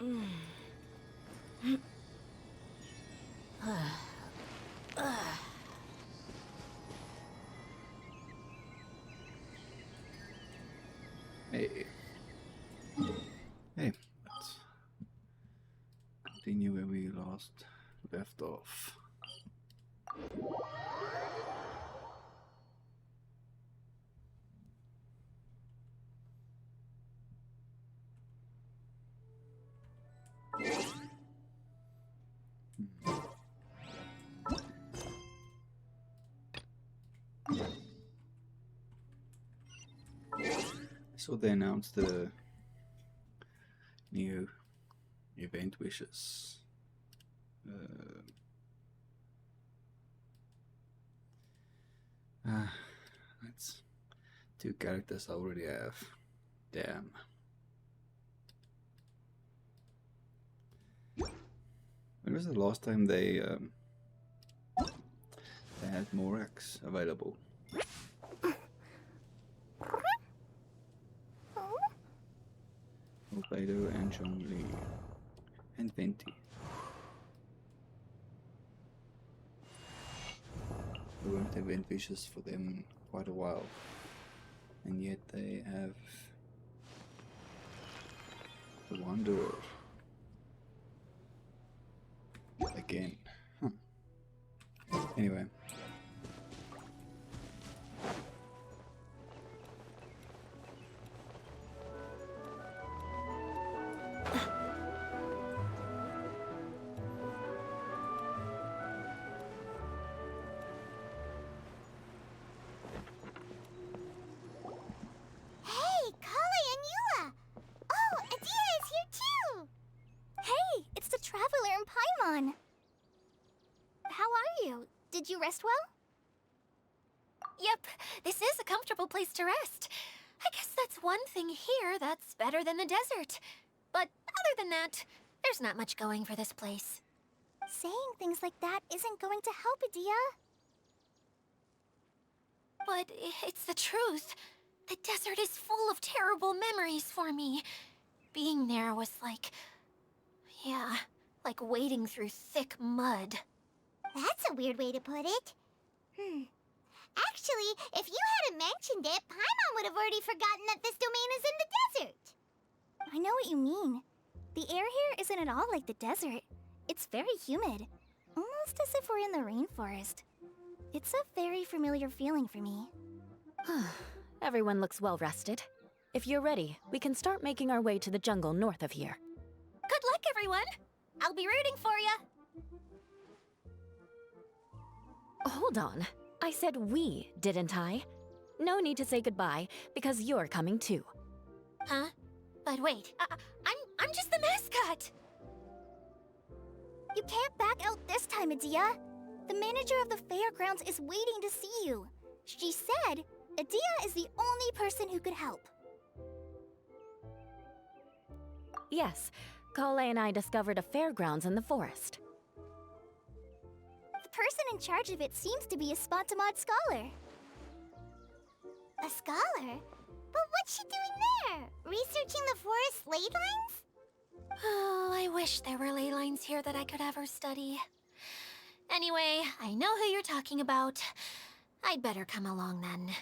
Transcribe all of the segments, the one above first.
Hey. Hey, let's continue where we last left off. So they announced the new event wishes. That's 2 characters I already have. Damn. When was the last time they had Morax available? Obeido and Zhongli and Venti. There weren't event wishes for them in quite a while, and yet they have the Wanderer again. Huh. Anyway. Did you rest well? Yep, this is a comfortable place to rest. I guess that's one thing here that's better than the desert. But other than that, there's not much going for this place. Saying things like that isn't going to help, Adia. But it's the truth. The desert is full of terrible memories for me. Being there was like... yeah, like wading through thick mud. That's a weird way to put it. Actually, if you hadn't mentioned it, Paimon would have already forgotten that this domain is in the desert. I know what you mean. The air here isn't at all like the desert. It's very humid. Almost as if we're in the rainforest. It's a very familiar feeling for me. Everyone looks well rested. If you're ready, we can start making our way to the jungle north of here. Good luck, everyone! I'll be rooting for you! Hold on. I said we, didn't I? No need to say goodbye, because you're coming too. Huh? But wait, I'm just the mascot! You can't back out this time, Adia. The manager of the fairgrounds is waiting to see you. She said Adia is the only person who could help. Yes, Kale and I discovered a fairgrounds in the forest. The person in charge of it seems to be a Spontamod scholar. A scholar? But what's she doing there? Researching the forest ley lines? Oh, I wish there were ley lines here that I could ever study. Anyway, I know who you're talking about. I'd better come along then.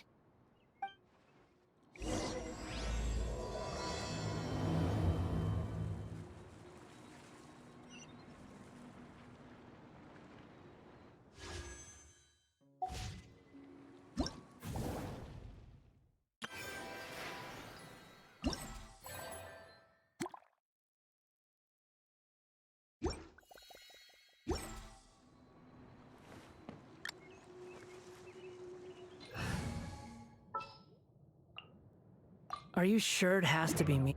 Are you sure it has to be me?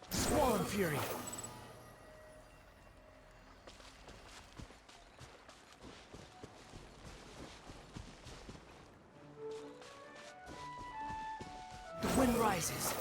Squall Fury! The wind rises.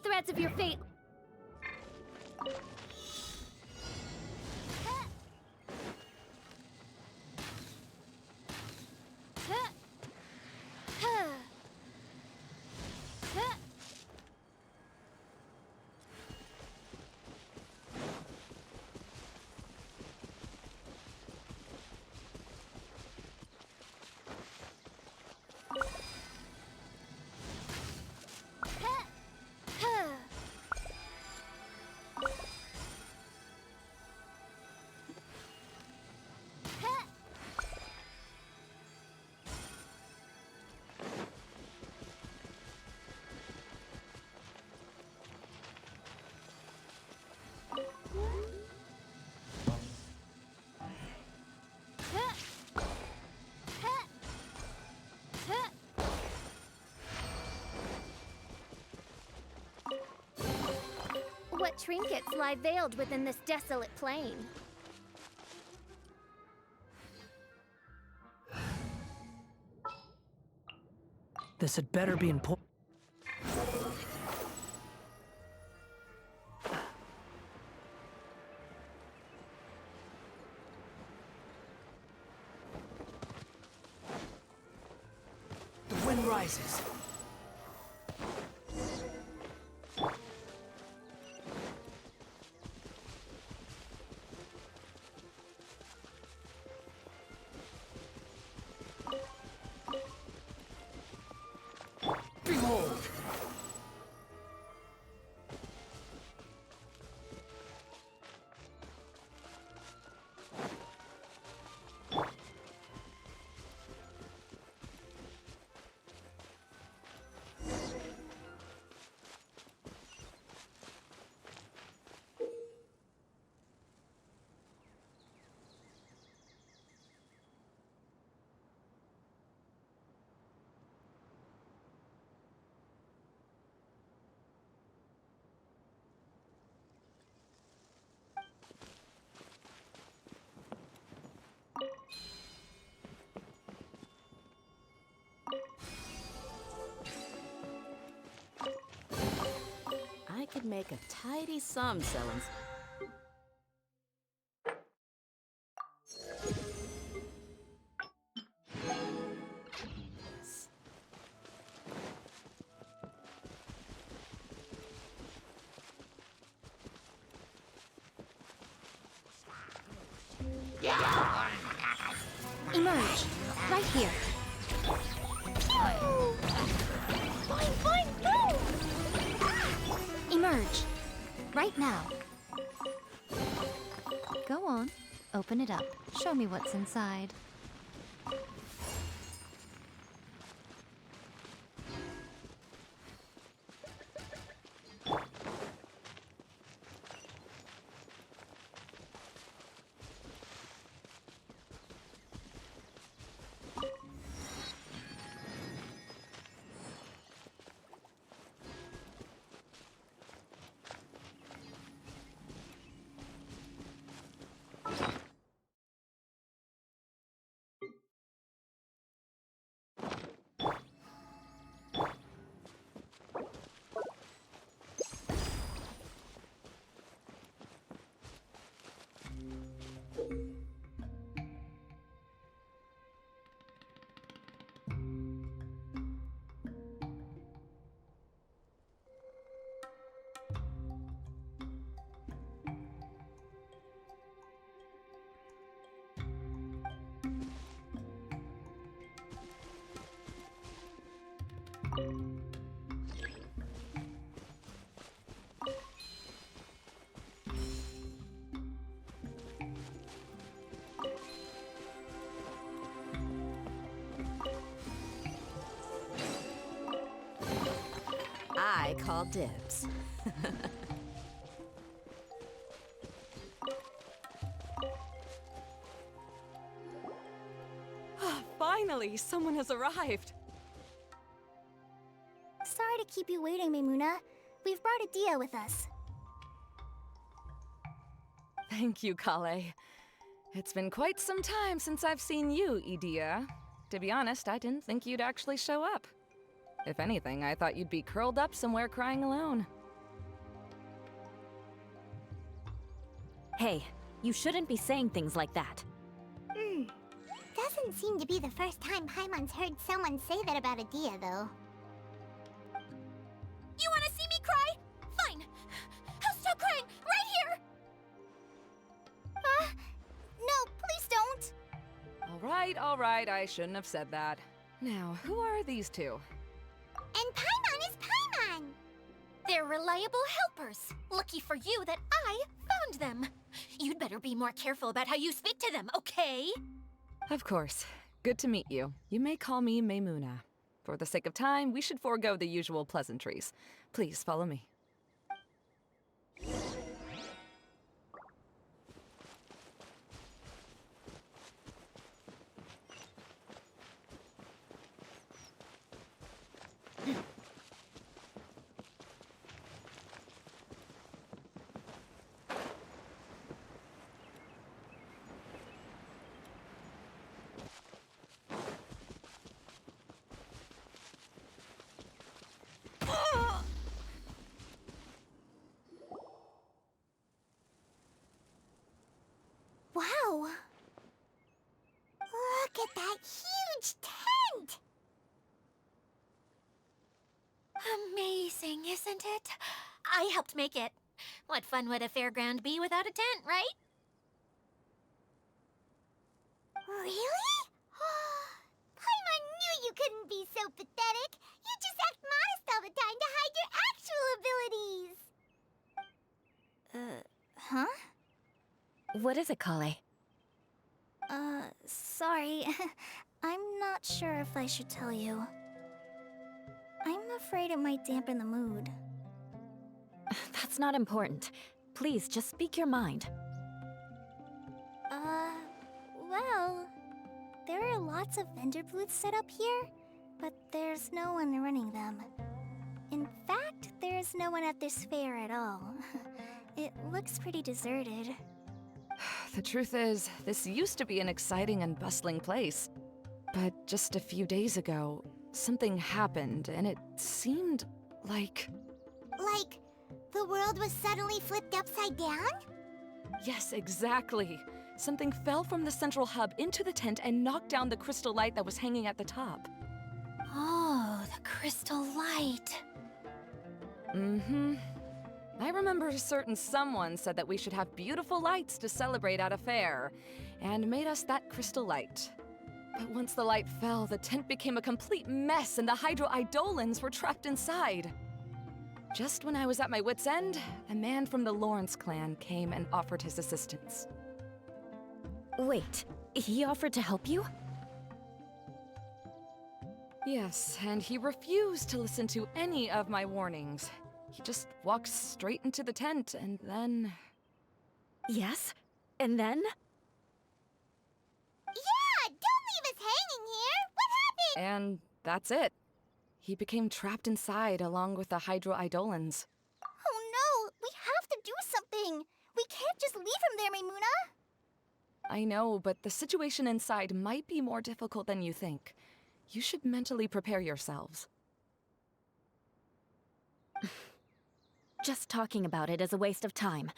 threads of your fate. What trinkets lie veiled within this desolate plain? This had better be important. The wind rises. Behold! I could make a tidy sum selling. Emerge. Right here. Fine, fine, no! Emerge. Right now. Go on. Open it up. Show me what's inside. I call dibs. Finally, someone has arrived. Sorry to keep you waiting, Maimuna. We've brought Adia with us. Thank you, Kale. It's been quite some time since I've seen you, Idia. To be honest, I didn't think you'd actually show up. If anything, I thought you'd be curled up somewhere crying alone. Hey, you shouldn't be saying things like that. Doesn't seem to be the first time Paimon's heard someone say that about a Dia, though. You want to see me cry? Fine. I'll stop crying right here. No, please don't! All right, I shouldn't have said that. Now, who are these two? And Paimon is Paimon! They're reliable helpers. Lucky for you that I found them. You'd better be more careful about how you speak to them, okay? Of course. Good to meet you. You may call me Maymuna. For the sake of time, we should forego the usual pleasantries. Please follow me. Wow! Look at that huge tent! Amazing, isn't it? I helped make it. What fun would a fairground be without a tent, right? Really? Paimon knew you couldn't be so pathetic. You just act modest all the time to hide your actual abilities. Huh? What is it, Kale? Sorry. I'm not sure if I should tell you. I'm afraid it might dampen the mood. That's not important. Please, just speak your mind. Well, there are lots of vendor booths set up here, but there's no one running them. In fact, there's no one at this fair at all. It looks pretty deserted. The truth is, this used to be an exciting and bustling place. But just a few days ago, something happened, and it seemed like... Like, the world was suddenly flipped upside down? Yes, exactly. Something fell from the central hub into the tent and knocked down the crystal light that was hanging at the top. Oh, the crystal light. Mm-hmm. I remember a certain someone said that we should have beautiful lights to celebrate at a fair, and made us that crystal light. But once the light fell, the tent became a complete mess and the Hydro-Eidolons were trapped inside. Just when I was at my wit's end, a man from the Lawrence clan came and offered his assistance. Wait, he offered to help you? Yes, and he refused to listen to any of my warnings. He just walked straight into the tent, and then... Yes? And then? Yeah, don't leave us hanging here! What happened? And that's it. He became trapped inside along with the Hydro-Eidolons. Oh no, we have to do something! We can't just leave him there, Maymuna! I know, but the situation inside might be more difficult than you think. You should mentally prepare yourselves. Just talking about it is a waste of time.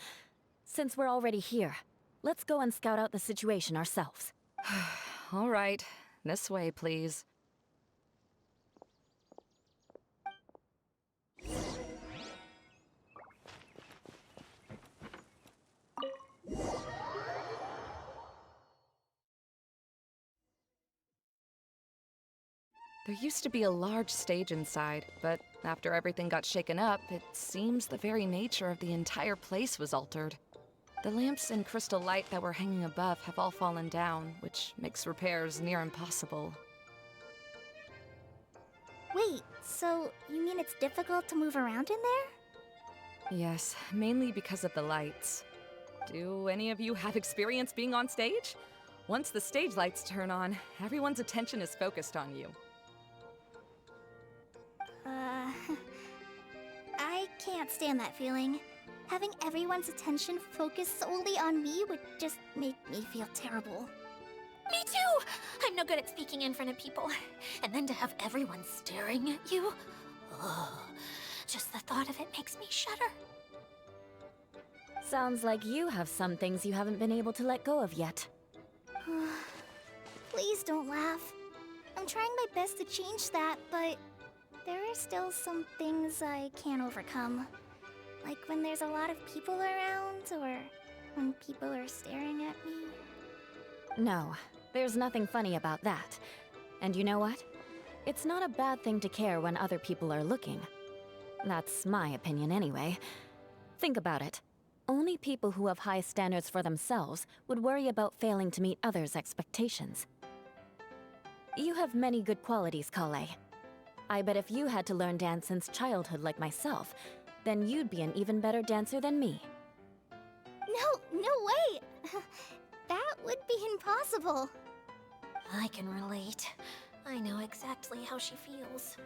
Since we're already here, let's go and scout out the situation ourselves. All right. This way, please. There used to be a large stage inside, but after everything got shaken up, it seems the very nature of the entire place was altered. The lamps and crystal light that were hanging above have all fallen down, which makes repairs near impossible. Wait, so you mean it's difficult to move around in there? Yes, mainly because of the lights. Do any of you have experience being on stage? Once the stage lights turn on, everyone's attention is focused on you. I can't stand that feeling. Having everyone's attention focused solely on me would just make me feel terrible. Me too! I'm no good at speaking in front of people. And then to have everyone staring at you. Oh, just the thought of it makes me shudder. Sounds like you have some things you haven't been able to let go of yet. Please don't laugh. I'm trying my best to change that, but there are still some things I can't overcome. Like when there's a lot of people around, or when people are staring at me. No, there's nothing funny about that. And you know what? It's not a bad thing to care when other people are looking. That's my opinion anyway. Think about it. Only people who have high standards for themselves would worry about failing to meet others' expectations. You have many good qualities, Kale. I bet if you had to learn dance since childhood like myself, then you'd be an even better dancer than me. No way! That would be impossible. I can relate. I know exactly how she feels.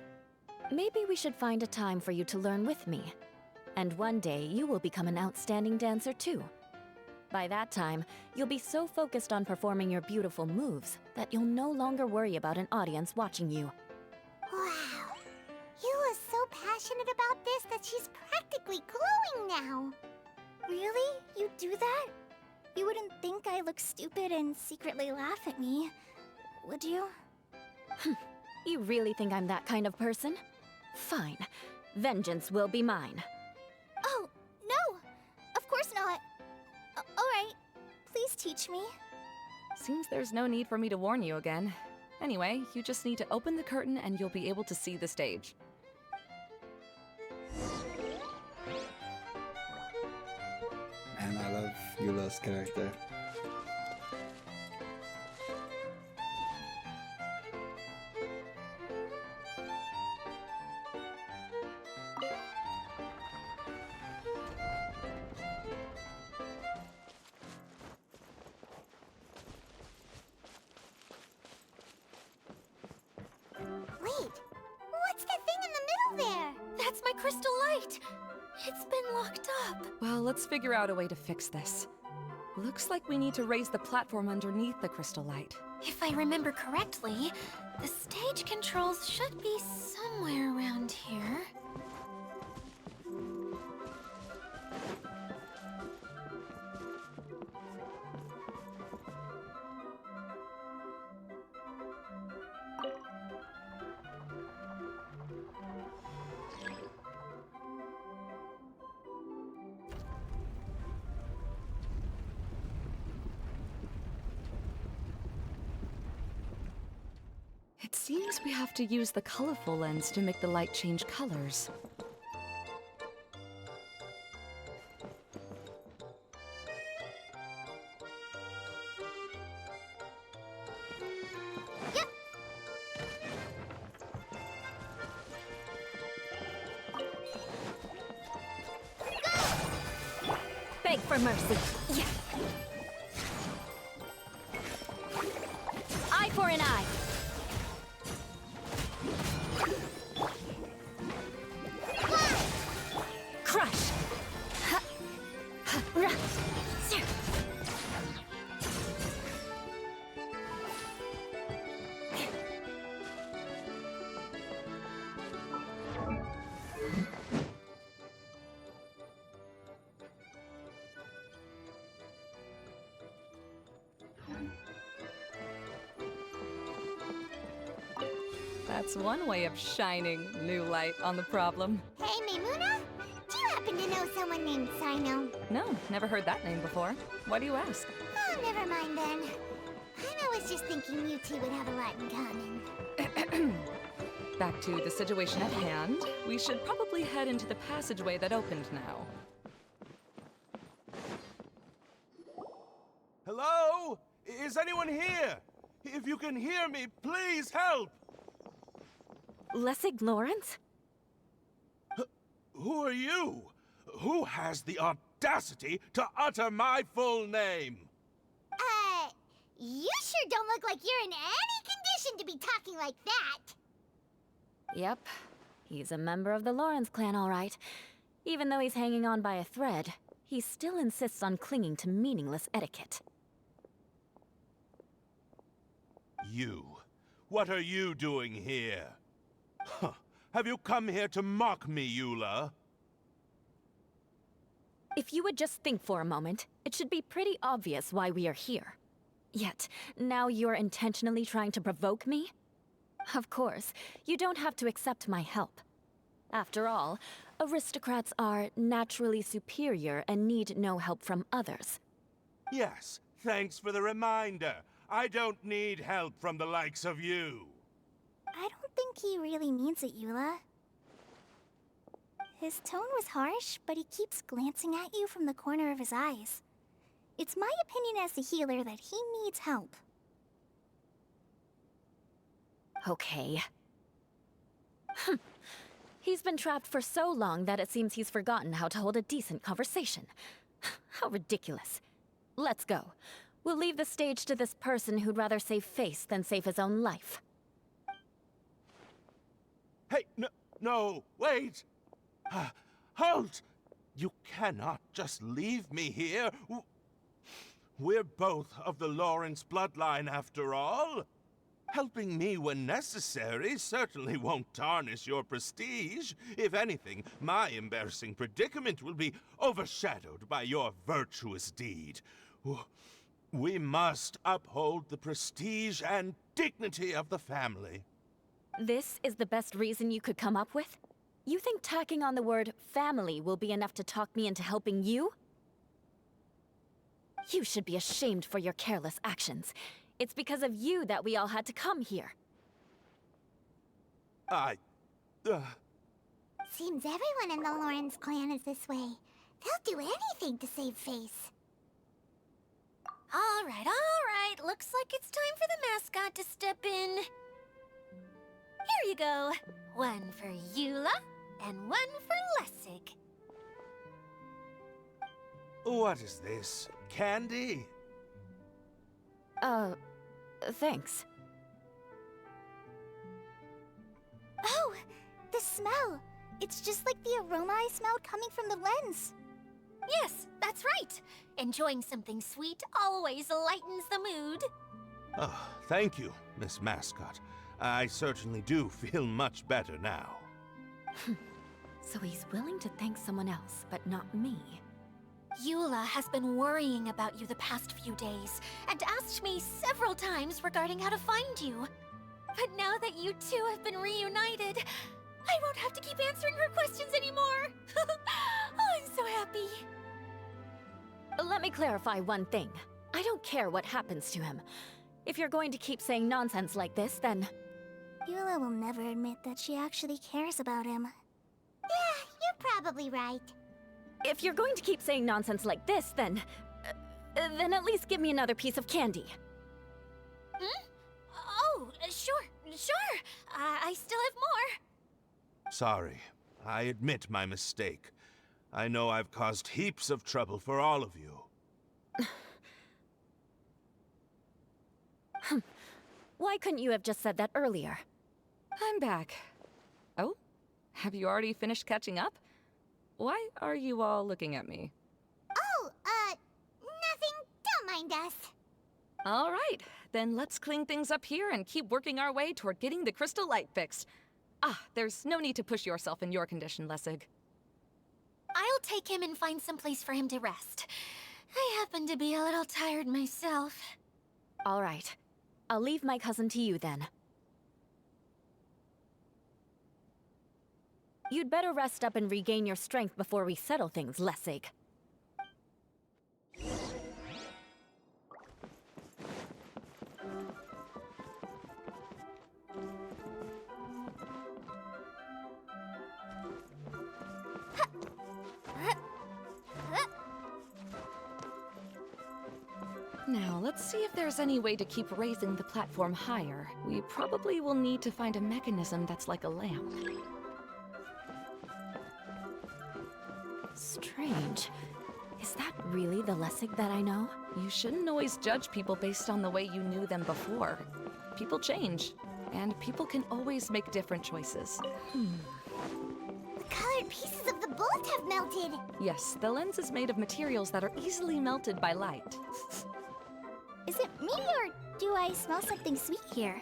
Maybe we should find a time for you to learn with me. And one day, you will become an outstanding dancer too. By that time, you'll be so focused on performing your beautiful moves that you'll no longer worry about an audience watching you. Wow. Eula's so passionate about this that she's practically glowing now. Really? You do that? You wouldn't think I look stupid and secretly laugh at me, would you? You really think I'm that kind of person? Fine. Vengeance will be mine. Oh, no! Of course not. Alright, please teach me. Seems there's no need for me to warn you again. Anyway, you just need to open the curtain and you'll be able to see the stage. And I love Eula's character. Wait, what's that thing in the middle there? That's my crystal light! It's been locked up. Well, let's figure out a way to fix this. Looks like we need to raise the platform underneath the crystal light. If I remember correctly, the stage controls should be somewhere around here. It seems we have to use the colorful lens to make the light change colors. Yep. Beg for mercy. Yeah. Eye for an eye. Crush. Ha. Ha. Ra. Sir. That's one way of shining new light on the problem. Hey, Maimuna? Do you happen to know someone named Sino? No, never heard that name before. Why do you ask? Oh, never mind then. I was just thinking you two would have a lot in common. Back to the situation at hand. We should probably head into the passageway that opened now. Hello? Is anyone here? If you can hear me, please help! Lessig Lawrence? Who are you? Who has the audacity to utter my full name? You sure don't look like you're in any condition to be talking like that. Yep. He's a member of the Lawrence clan, all right. Even though he's hanging on by a thread, he still insists on clinging to meaningless etiquette. You. What are you doing here? Huh. Have you come here to mock me, Eula? If you would just think for a moment, it should be pretty obvious why we are here. Yet, now you're intentionally trying to provoke me? Of course, you don't have to accept my help. After all, aristocrats are naturally superior and need no help from others. Yes, thanks for the reminder. I don't need help from the likes of you. I don't think he really means it, Eula. His tone was harsh, but he keeps glancing at you from the corner of his eyes. It's my opinion as the healer that he needs help. Okay. He's been trapped for so long that it seems he's forgotten how to hold a decent conversation. How ridiculous. Let's go. We'll leave the stage to this person who'd rather save face than save his own life. Hey, no, wait! Halt! You cannot just leave me here. We're both of the Lawrence bloodline after all. Helping me when necessary certainly won't tarnish your prestige. If anything, my embarrassing predicament will be overshadowed by your virtuous deed. We must uphold the prestige and dignity of the family. This is the best reason you could come up with? You think tacking on the word family will be enough to talk me into helping you? You should be ashamed for your careless actions. It's because of you that we all had to come here. Seems everyone in the Lawrence clan is this way. They'll do anything to save face. All right. Looks like it's time for the mascot to step in. Here you go. One for Eula, and one for Lessig. What is this? Candy? Thanks. Oh, the smell! It's just like the aroma I smelled coming from the lens. Yes, that's right. Enjoying something sweet always lightens the mood. Oh, thank you, Miss Mascot. I certainly do feel much better now. So he's willing to thank someone else, but not me. Eula has been worrying about you the past few days, and asked me several times regarding how to find you. But now that you two have been reunited, I won't have to keep answering her questions anymore. Oh, I'm so happy. Let me clarify one thing. I don't care what happens to him. If you're going to keep saying nonsense like this, then... Eula will never admit that she actually cares about him. Yeah, you're probably right. If you're going to keep saying nonsense like this, then at least give me another piece of candy. Oh, sure. I still have more. Sorry. I admit my mistake. I know I've caused heaps of trouble for all of you. Why couldn't you have just said that earlier? I'm back. Oh? Have you already finished catching up? Why are you all looking at me? Oh, nothing. Don't mind us. All right, then let's clean things up here and keep working our way toward getting the crystal light fixed. There's no need to push yourself in your condition, Lessig. I'll take him and find some place for him to rest. I happen to be a little tired myself. All right. I'll leave my cousin to you then. You'd better rest up and regain your strength before we settle things, Lessig. Now, let's see if there's any way to keep raising the platform higher. We probably will need to find a mechanism that's like a lamp. Strange. Is that really the Lessig that I know? You shouldn't always judge people based on the way you knew them before. People change, and people can always make different choices. The colored pieces of the bolt have melted. Yes, the lens is made of materials that are easily melted by light. Is it me, or do I smell something sweet here?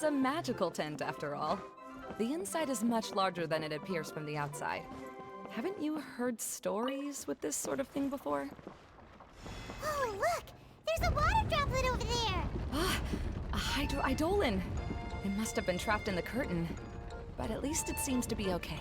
a magical tent after all. The inside is much larger than it appears from the outside. Haven't you heard stories with this sort of thing before? Oh, look! There's a water droplet over there! Ah, a hydroidolin. It must have been trapped in the curtain, but at least it seems to be okay.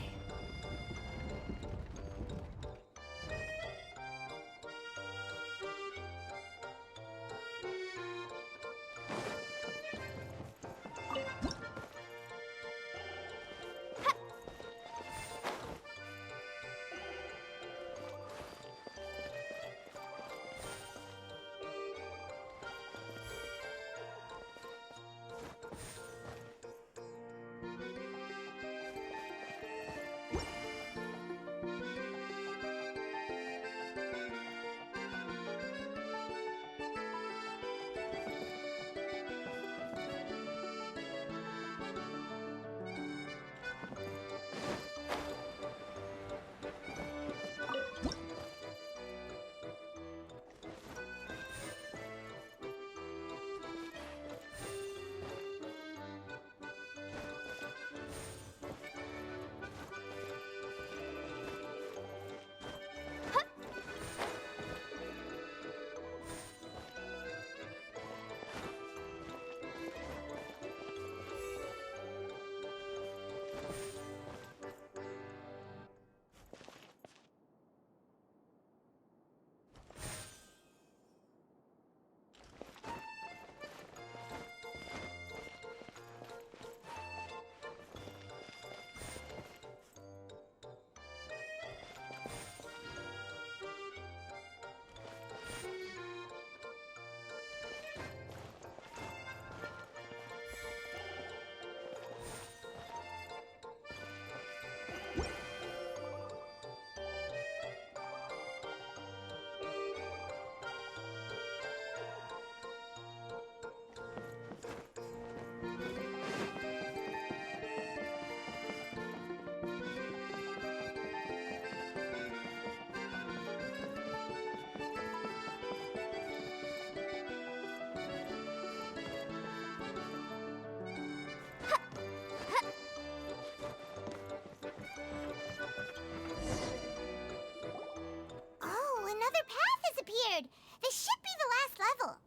Oh, another path has appeared! This should be the last level!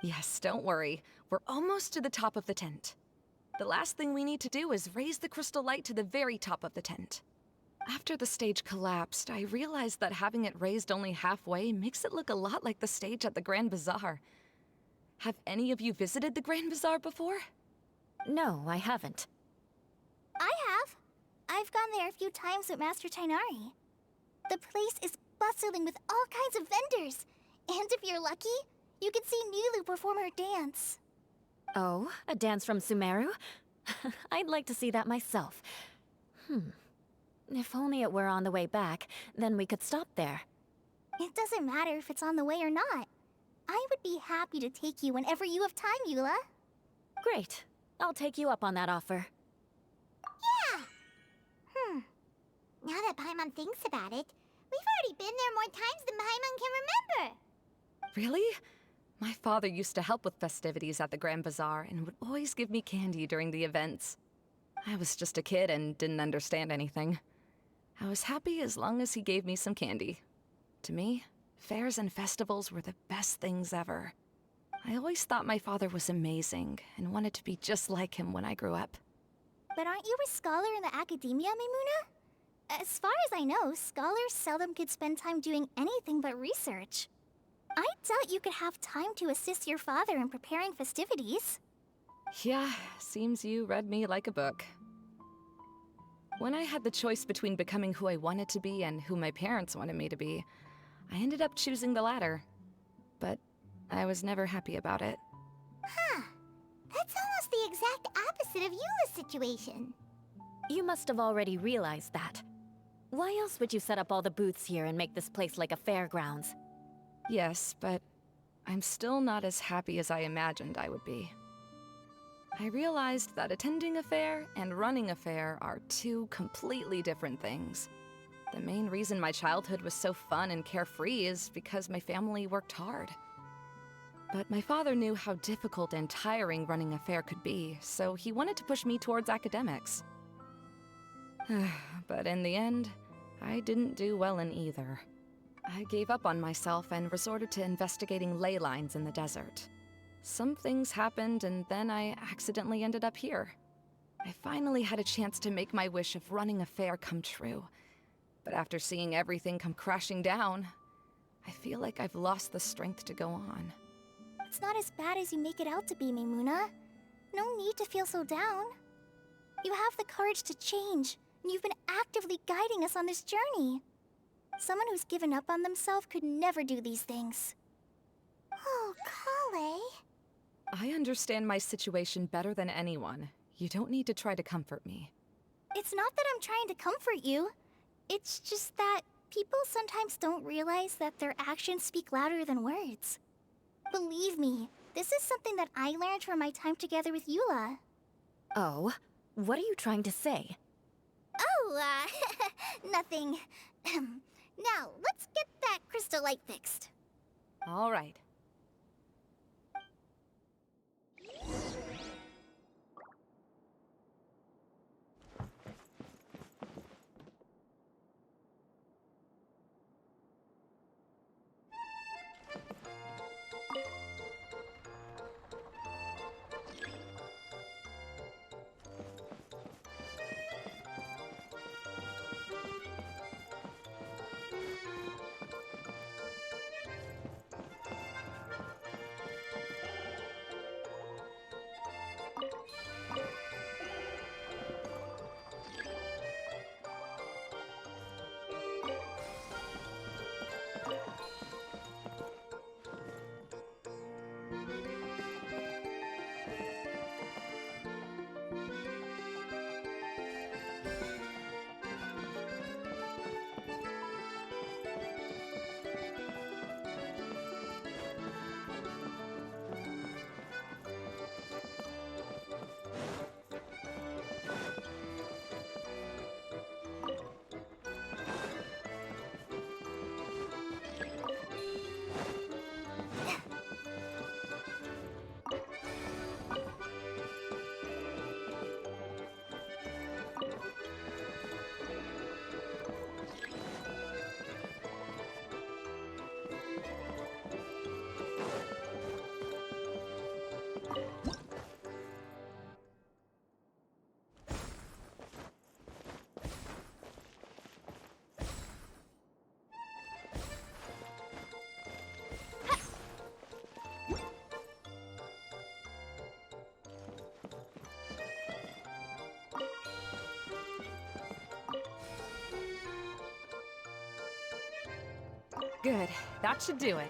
Yes, don't worry. We're almost to the top of the tent. The last thing we need to do is raise the crystal light to the very top of the tent. After the stage collapsed, I realized that having it raised only halfway makes it look a lot like the stage at the Grand Bazaar. Have any of you visited the Grand Bazaar before? No, I haven't. I have. I've gone there a few times with Master Tainari. The place is bustling with all kinds of vendors. And if you're lucky, you can see Nilu perform her dance. Oh, a dance from Sumeru? I'd like to see that myself. If only it were on the way back, then we could stop there. It doesn't matter if it's on the way or not. I would be happy to take you whenever you have time, Eula. Great. I'll take you up on that offer. Yeah! Now that Paimon thinks about it, we've already been there more times than Paimon can remember. Really? My father used to help with festivities at the Grand Bazaar and would always give me candy during the events. I was just a kid and didn't understand anything. I was happy as long as he gave me some candy. To me, fairs and festivals were the best things ever. I always thought my father was amazing and wanted to be just like him when I grew up. But aren't you a scholar in the academia, Mimuna? As far as I know, scholars seldom could spend time doing anything but research. I doubt you could have time to assist your father in preparing festivities. Yeah, seems you read me like a book. When I had the choice between becoming who I wanted to be and who my parents wanted me to be, I ended up choosing the latter. But I was never happy about it. Huh. That's almost the exact opposite of Eula's situation. You must have already realized that. Why else would you set up all the booths here and make this place like a fairgrounds? Yes, but I'm still not as happy as I imagined I would be. I realized that attending a fair and running a fair are two completely different things. The main reason my childhood was so fun and carefree is because my family worked hard. But my father knew how difficult and tiring running a fair could be, so he wanted to push me towards academics. But in the end, I didn't do well in either. I gave up on myself and resorted to investigating ley lines in the desert. Some things happened, and then I accidentally ended up here. I finally had a chance to make my wish of running a fair come true. But after seeing everything come crashing down, I feel like I've lost the strength to go on. It's not as bad as you make it out to be, Maimuna. No need to feel so down. You have the courage to change, and you've been actively guiding us on this journey. Someone who's given up on themselves could never do these things. Oh, Kale. I understand my situation better than anyone. You don't need to try to comfort me. It's not that I'm trying to comfort you. It's just that people sometimes don't realize that their actions speak louder than words. Believe me, this is something that I learned from my time together with Eula. Oh, what are you trying to say? Oh, nothing. Now, let's get that crystal light fixed. All right. Good. That should do it.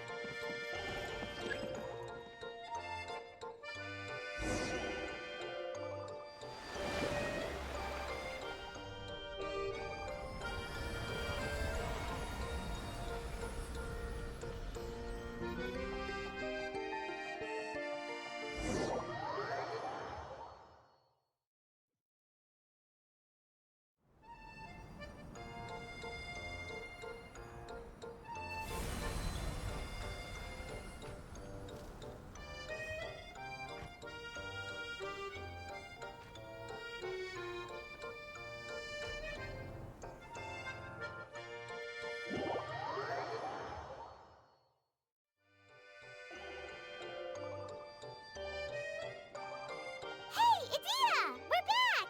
Hey, Idea! We're back!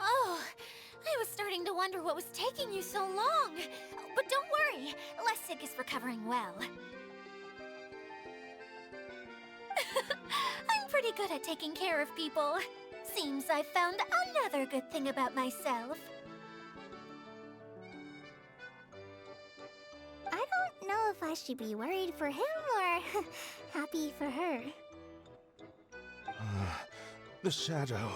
Oh, I was starting to wonder what was taking you so long. But don't worry, Lessig is recovering well. I'm pretty good at taking care of people. Seems I've found another good thing about myself. I don't know if I should be worried for him or happy for her. The shadow.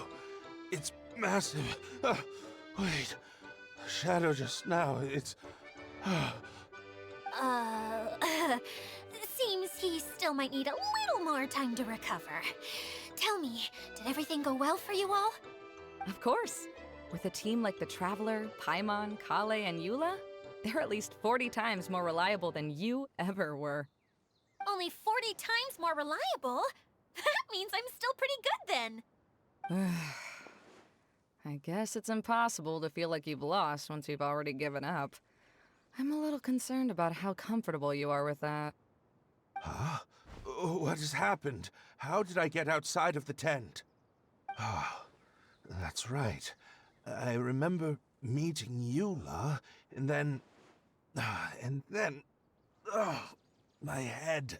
It's massive. Wait. The shadow just now. It's... Seems he still might need a little more time to recover. Tell me, did everything go well for you all? Of course. With a team like the Traveler, Paimon, Kale, and Eula, they're at least 40 times more reliable than you ever were. Only 40 times more reliable? That means I'm still pretty good then. I guess it's impossible to feel like you've lost once you've already given up. I'm a little concerned about how comfortable you are with that. Huh? What has happened? How did I get outside of the tent? Ah, that's right. I remember meeting Eula, and then... Oh, my head.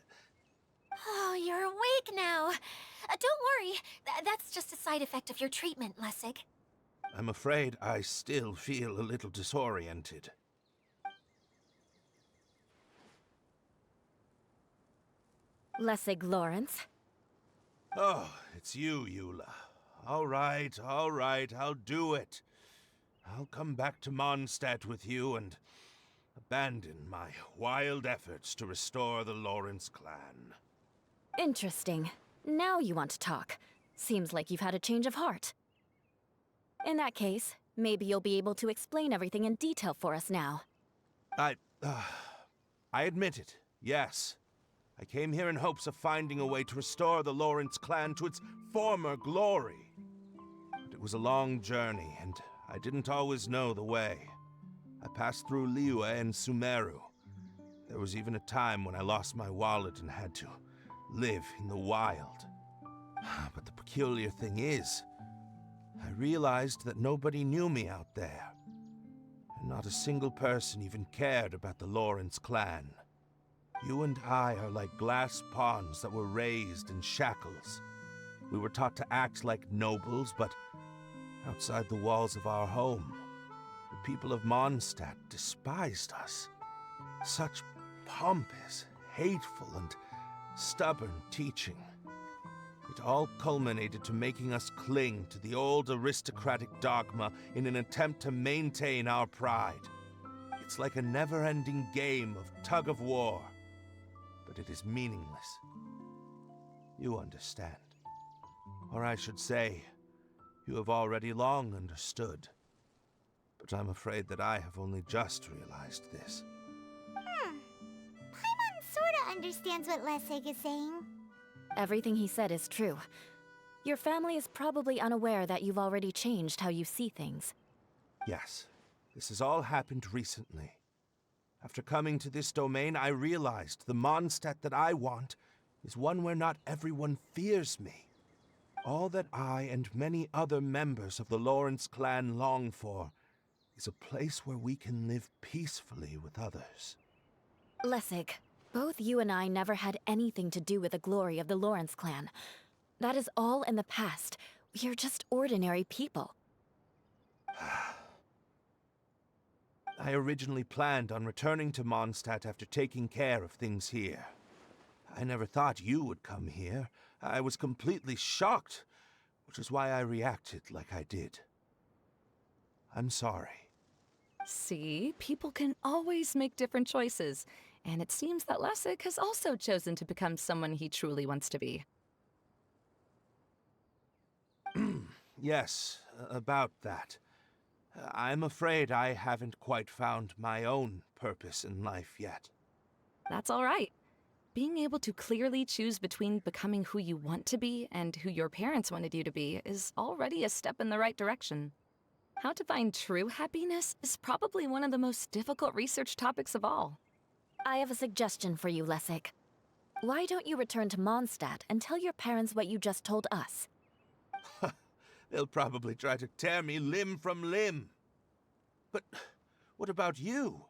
Oh, you're awake now. Don't worry. That's just a side effect of your treatment, Lessig. I'm afraid I still feel a little disoriented. Lessig Lawrence. Oh, it's you, Eula. All right, I'll do it. I'll come back to Mondstadt with you and abandon my wild efforts to restore the Lawrence clan. Interesting. Now you want to talk. Seems like you've had a change of heart. In that case, maybe you'll be able to explain everything in detail for us now. I admit it, yes. I came here in hopes of finding a way to restore the Lawrence clan to its former glory. But it was a long journey, and I didn't always know the way. I passed through Liyue and Sumeru. There was even a time when I lost my wallet and had to live in the wild. But the peculiar thing is, I realized that nobody knew me out there. And not a single person even cared about the Lawrence clan. You and I are like glass pawns that were raised in shackles. We were taught to act like nobles, but outside the walls of our home, the people of Mondstadt despised us. Such pompous, hateful, and stubborn teaching. It all culminated to making us cling to the old aristocratic dogma in an attempt to maintain our pride. It's like a never-ending game of tug-of-war, but it is meaningless. You understand. Or I should say, you have already long understood. But I'm afraid that I have only just realized this. Paimon sorta understands what Lessig is saying. Everything he said is true. Your family is probably unaware that you've already changed how you see things. Yes, this has all happened recently. After coming to this domain, I realized the Mondstadt that I want is one where not everyone fears me. All that I and many other members of the Lawrence clan long for is a place where we can live peacefully with others. Lessig, both you and I never had anything to do with the glory of the Lawrence clan. That is all in the past. We are just ordinary people. I originally planned on returning to Mondstadt after taking care of things here. I never thought you would come here. I was completely shocked, which is why I reacted like I did. I'm sorry. See, people can always make different choices, and it seems that Lessig has also chosen to become someone he truly wants to be. Yes, about that. I'm afraid I haven't quite found my own purpose in life yet. That's all right. Being able to clearly choose between becoming who you want to be and who your parents wanted you to be is already a step in the right direction. How to find true happiness is probably one of the most difficult research topics of all. I have a suggestion for you, Lessig. Why don't you return to Mondstadt and tell your parents what you just told us? They'll probably try to tear me limb from limb. But what about you?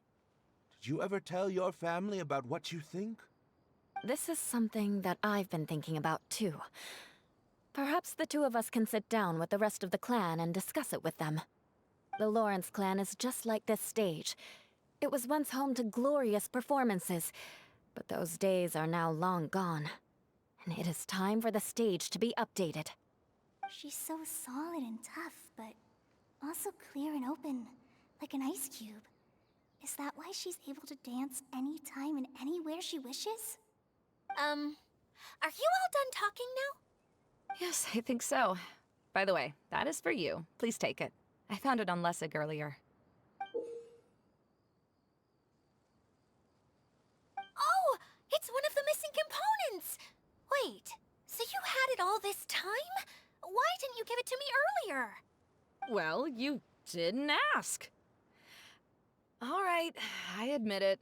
Did you ever tell your family about what you think? This is something that I've been thinking about, too. Perhaps the two of us can sit down with the rest of the clan and discuss it with them. The Lawrence clan is just like this stage. It was once home to glorious performances, but those days are now long gone. And it is time for the stage to be updated. She's so solid and tough, but also clear and open, like an ice cube. Is that why she's able to dance anytime and anywhere she wishes? Are you all done talking now? Yes, I think so. By the way, that is for you. Please take it. I found it on Lessig earlier. Oh, it's one of the missing components! all this time? Why didn't you give it to me earlier? Well, you didn't ask. All right, I admit it.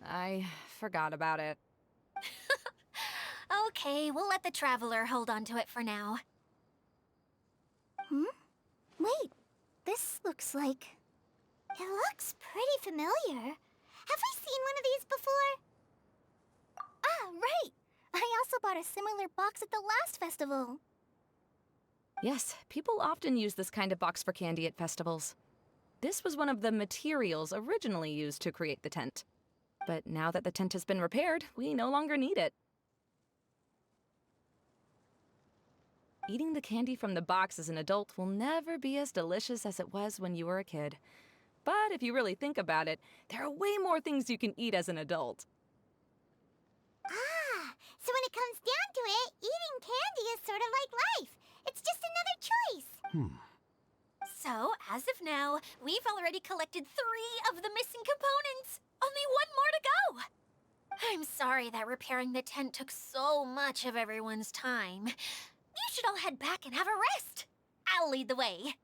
I forgot about it. Okay, we'll let the Traveler hold on to it for now. Wait, this looks like... It looks pretty familiar. Have we seen one of these before? Ah, right! I also bought a similar box at the last festival. Yes, people often use this kind of box for candy at festivals. This was one of the materials originally used to create the tent. But now that the tent has been repaired, we no longer need it. Eating the candy from the box as an adult will never be as delicious as it was when you were a kid. But if you really think about it, there are way more things you can eat as an adult. Ah, so when it comes down to it, eating candy is sort of like life. It's just another choice. So, as of now, we've already collected 3 of the missing components. Only 1 more to go. I'm sorry that repairing the tent took so much of everyone's time. You should all head back and have a rest. I'll lead the way.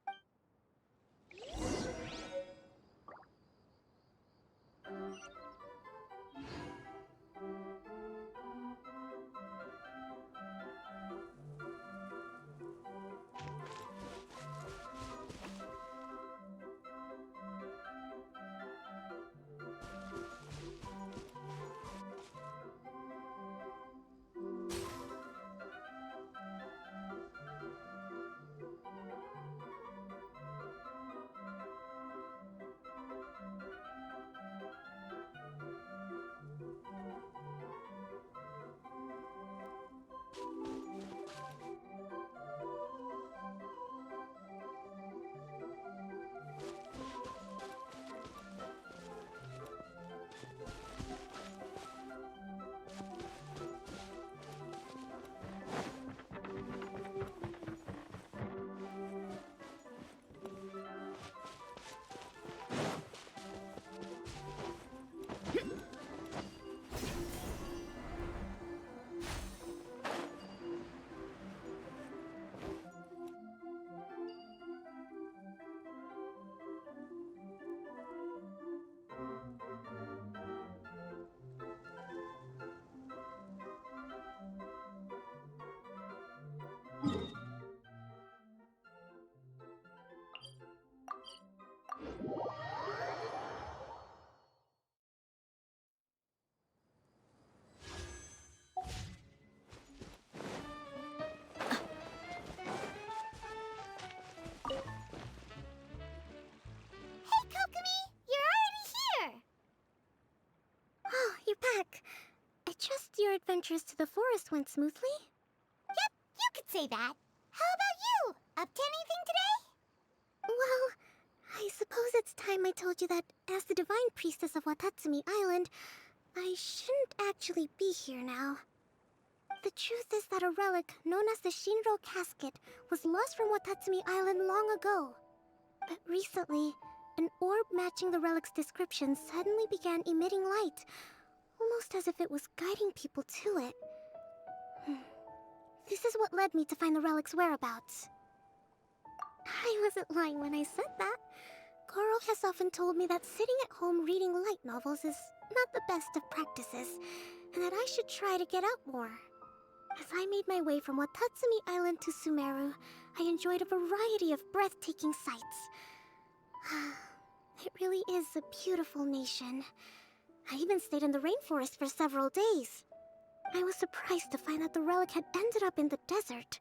Hey, Kokomi! You're already here! Oh, you're back. I trust your adventures to the forest went smoothly? Yep, you could say that. How about you? Up to anything today? Well, I suppose it's time I told you that as the divine priestess of Watatsumi Island, I shouldn't actually be here now. The truth is that a relic known as the Shinro Casket was lost from Watatsumi Island long ago. But recently, an orb matching the relic's description suddenly began emitting light, almost as if it was guiding people to it. This is what led me to find the relic's whereabouts. I wasn't lying when I said that. Goro has often told me that sitting at home reading light novels is not the best of practices, and that I should try to get out more. As I made my way from Watatsumi Island to Sumeru, I enjoyed a variety of breathtaking sights. It really is a beautiful nation. I even stayed in the rainforest for several days. I was surprised to find that the relic had ended up in the desert.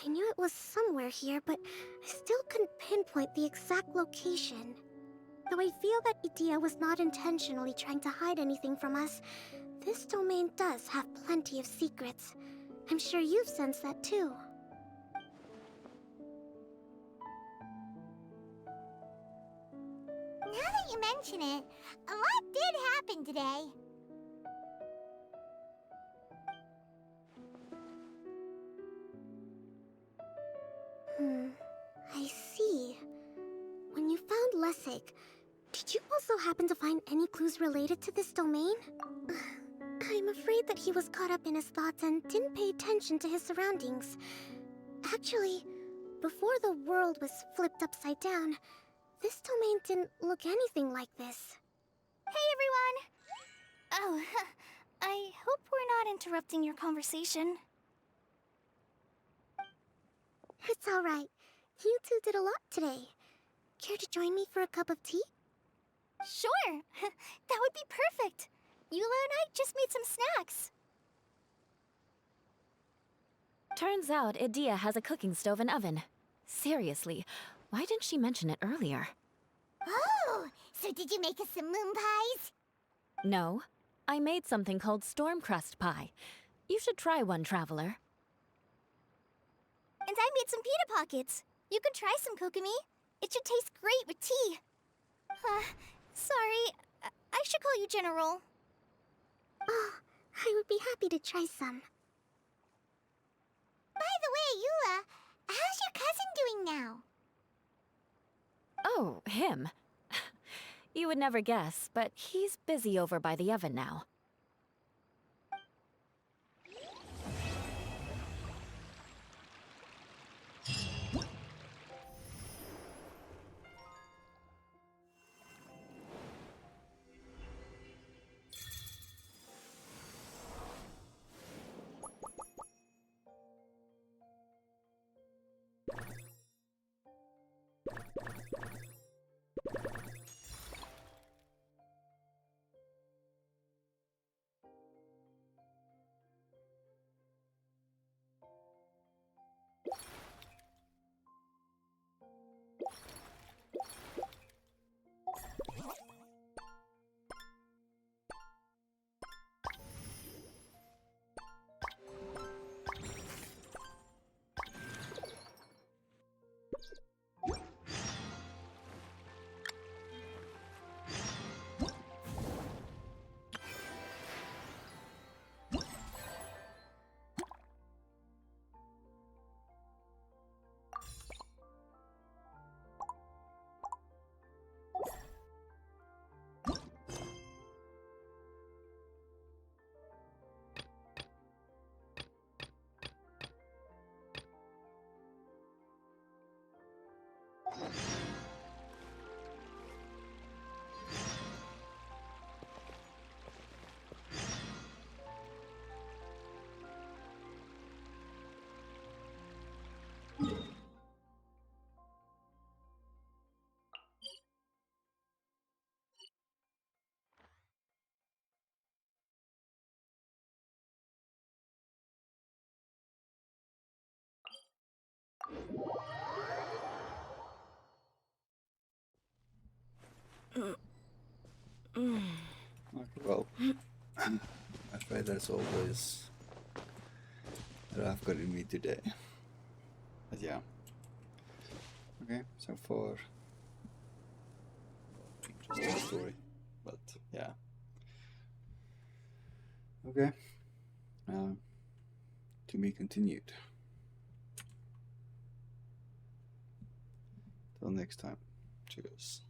I knew it was somewhere here, but I still couldn't pinpoint the exact location. Though I feel that Idia was not intentionally trying to hide anything from us, this domain does have plenty of secrets. I'm sure you've sensed that too. Now that you mention it, a lot did happen today. I see. When you found Lessig, did you also happen to find any clues related to this domain? I'm afraid afraid that he was caught up in his thoughts and didn't pay attention to his surroundings. Actually, before the world was flipped upside down, this domain didn't look anything like this. Hey everyone! Oh, I hope we're not interrupting your conversation. It's alright. You two did a lot today. Care to join me for a cup of tea? Sure! That would be perfect! Eula and I just made some snacks. Turns out Idia has a cooking stove and oven. Seriously, why didn't she mention it earlier? Oh, so did you make us some moon pies? No, I made something called storm crust pie. You should try one, Traveler. And I made some pita pockets. You can try some, Kokomi. It should taste great with tea. Sorry, I should call you General. Oh, I would be happy to try some. By the way, Eula, how's your cousin doing now? Oh, him. You would never guess, but he's busy over by the oven now. Okay, well, afraid that's always that I've got in me today. But yeah. Okay, so far, just a story. But yeah. Okay. To be continued. Till next time. Cheers.